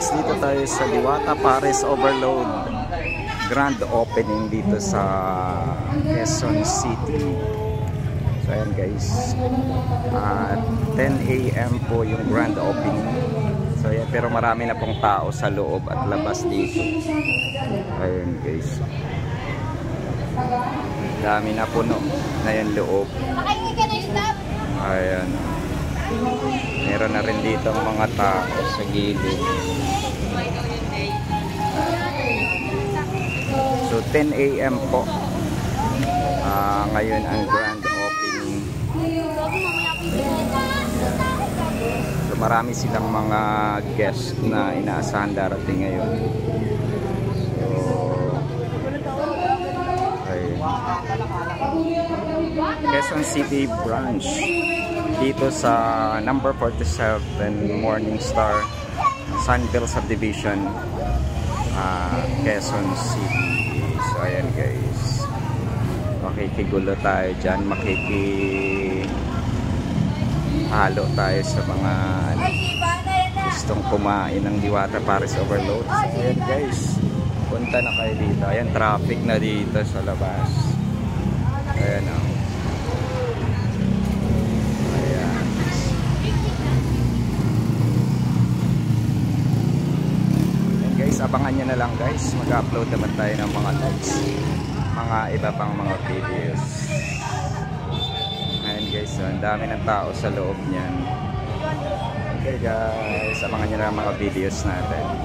guys, dito tayo sa Diwata Paris Overload grand opening dito sa Quezon City. So ayan guys, 10 AM po yung grand opening. So ayan, pero marami na pong tao sa loob at labas dito. Ayan guys, dami na puno na yung loob. Ayan, meron na rin dito ang mga tao sa gilid. So 10 AM po ngayon ang grand opening. So marami silang mga guests na inaasahan darating ngayon. So ayun, Quezon City branch dito sa number 47 Morningstar Sunville Subdivision, Quezon City. So ayan guys, makikigulo tayo dyan, makikihalo tayo sa mga gustong kumain ng Diwata Paris Overload. So ayan guys, punta na kayo dito. Ayan, traffic na dito sa labas. Ayan o. Abangan nyo na lang guys, mag-upload naman tayo ng mga lives, mga iba pang mga videos. Ayan guys, so, ang dami ng tao sa loob niyan. Okay guys, abangan nyo na lang mga videos natin.